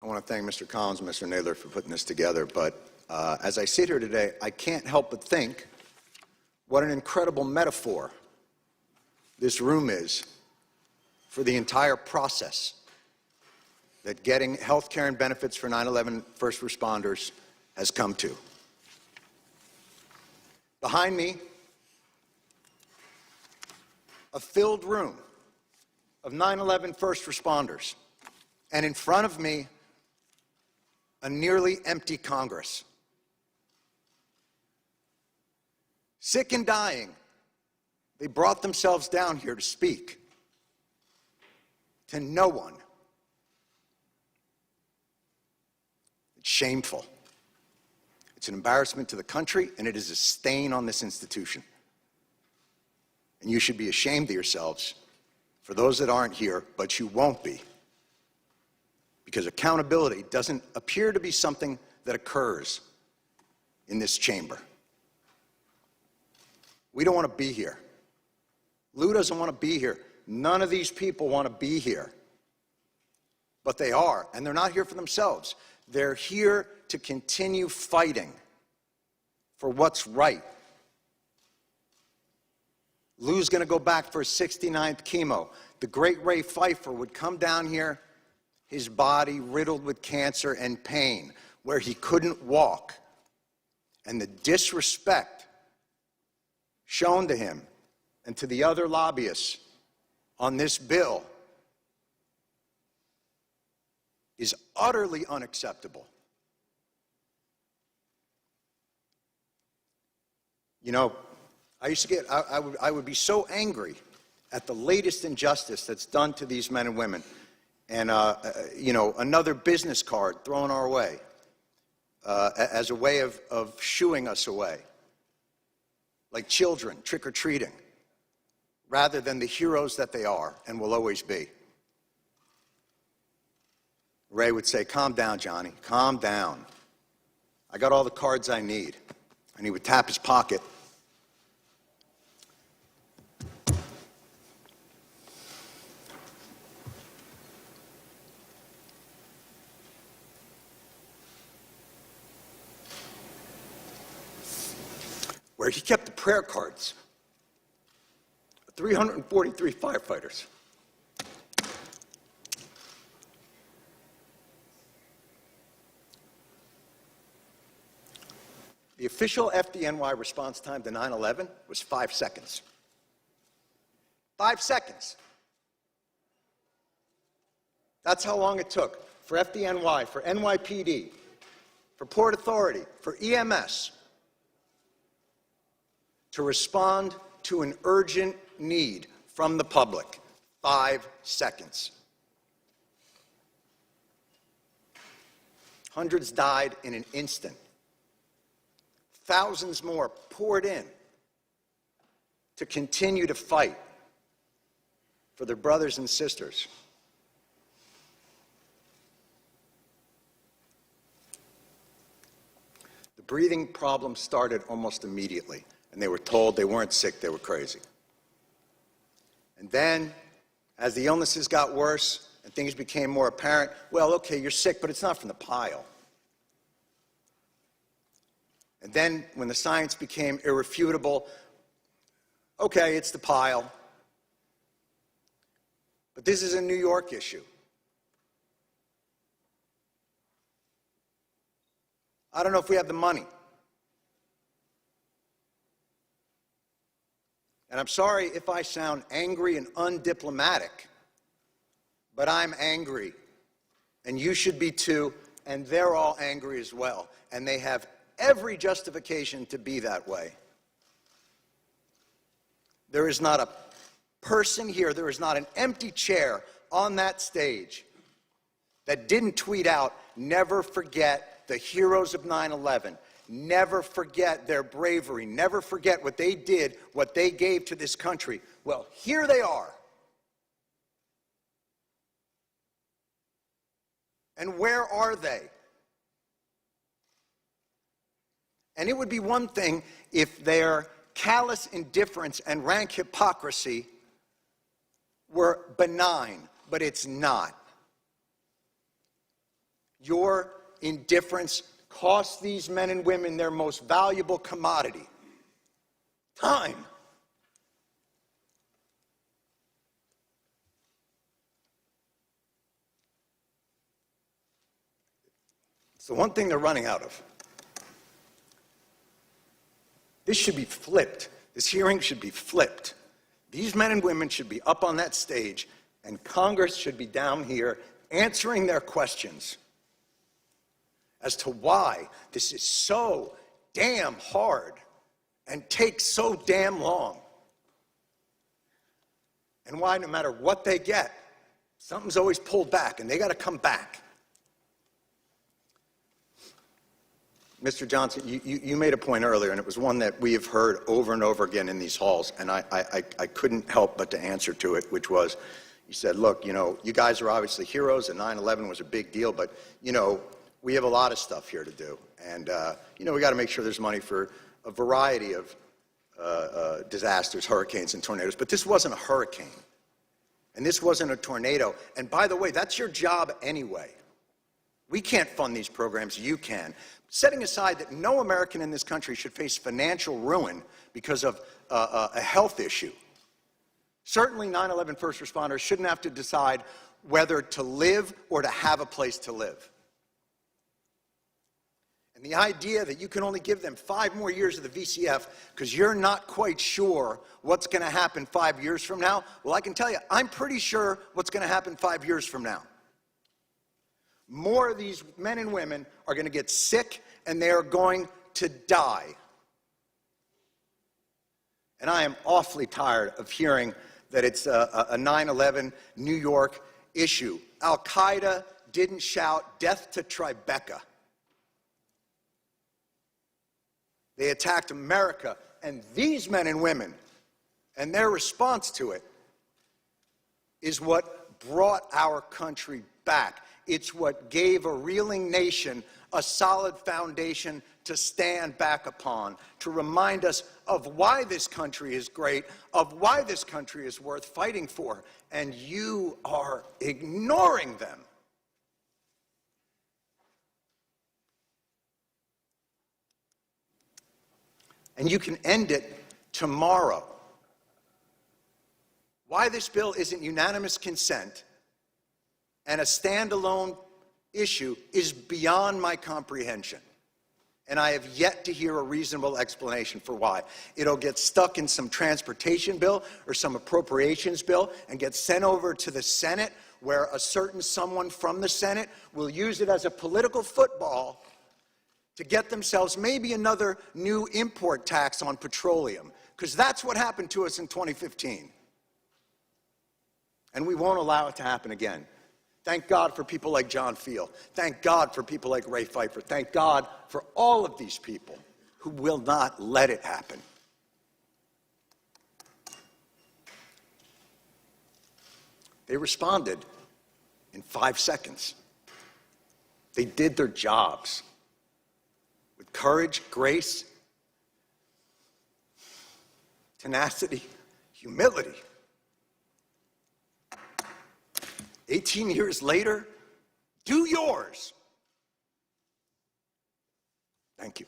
I want to thank Mr. Collins and Mr. Naylor for putting this together, but as I sit here today, I can't help but think what an incredible metaphor this room is for the entire process that getting health care and benefits for 9/11 first responders has come to. Behind me, a filled room of 9/11 first responders, and in front of me, a nearly empty Congress. Sick and dying, they brought themselves down here to speak to no one. It's shameful. It's an embarrassment to the country, and it is a stain on this institution. And you should be ashamed of yourselves for those that aren't here, but you won't be. Because accountability doesn't appear to be something that occurs in this chamber. We don't want to be here. Lou doesn't want to be here. None of these people want to be here. But they are, and they're not here for themselves. They're here to continue fighting for what's right. Lou's going to go back for his 69th chemo. The great Ray Pfeiffer would come down here, his body riddled with cancer and pain, where he couldn't walk. And the disrespect shown to him and to the other lobbyists on this bill is utterly unacceptable. You know, I used to get, I would be so angry at the latest injustice that's done to these men and women. And, you know, another business card thrown our way as a way of shooing us away, like children trick-or-treating, rather than the heroes that they are and will always be. Ray would say, "Calm down, Johnny, calm down. I got all the cards I need." And he would tap his pocket. Where he kept the prayer cards. 343 firefighters. The official FDNY response time to 9/11 was 5 seconds. 5 seconds. That's how long it took for FDNY, for NYPD, for Port Authority, for EMS to respond to an urgent need from the public. 5 seconds. Hundreds died in an instant. Thousands more poured in to continue to fight for their brothers and sisters. The breathing problem started almost immediately, and they were told they weren't sick, they were crazy. And then, as the illnesses got worse and things became more apparent, well, okay, you're sick, but it's not from the pile. And then, when the science became irrefutable, okay, it's the pile. But this is a New York issue. I don't know if we have the money. And I'm sorry if I sound angry and undiplomatic, but I'm angry. And you should be too, and they're all angry as well. And they have every justification to be that way. There is not a person here, there is not an empty chair on that stage that didn't tweet out, "Never forget the heroes of 9/11. Never forget their bravery. Never forget what they did, what they gave to this country." Well, here they are. And where are they? And it would be one thing if their callous indifference and rank hypocrisy were benign, but it's not. Your indifference costs these men and women their most valuable commodity, time. It's the one thing they're running out of. This should be flipped. This hearing should be flipped. These men and women should be up on that stage, and Congress should be down here answering their questions as to why this is so damn hard and takes so damn long. And why, no matter what they get, something's always pulled back, and they got to come back. Mr. Johnson, you made a point earlier, and it was one that we have heard over and over again in these halls, and I couldn't help but to answer to it, which was, you said, look, you know, you guys are obviously heroes, and 9/11 was a big deal, but, you know, we have a lot of stuff here to do. And, you know, we got to make sure there's money for a variety of disasters, hurricanes and tornadoes. But this wasn't a hurricane. And this wasn't a tornado. And by the way, that's your job anyway. We can't fund these programs. You can. Setting aside that no American in this country should face financial ruin because of a health issue. Certainly 9/11 first responders shouldn't have to decide whether to live or to have a place to live. And the idea that you can only give them 5 more years of the VCF because you're not quite sure what's going to happen 5 years from now, well, I can tell you, I'm pretty sure what's going to happen 5 years from now. More of these men and women are going to get sick, and they are going to die. And I am awfully tired of hearing that it's a 9/11 New York issue. Al-Qaeda didn't shout death to Tribeca. They attacked America, and these men and women, and their response to it, is what brought our country back. It's what gave a reeling nation a solid foundation to stand back upon, to remind us of why this country is great, of why this country is worth fighting for, and you are ignoring them. And you can end it tomorrow. Why this bill isn't unanimous consent and a standalone issue is beyond my comprehension. And I have yet to hear a reasonable explanation for why. It'll get stuck in some transportation bill or some appropriations bill and get sent over to the Senate, where a certain someone from the Senate will use it as a political football to get themselves maybe another new import tax on petroleum, because that's what happened to us in 2015. And we won't allow it to happen again. Thank God for people like John Field. Thank God for people like Ray Pfeiffer. Thank God for all of these people who will not let it happen. They responded in 5 seconds. They did their jobs with courage, grace, tenacity, humility. 18 years later, do yours. Thank you.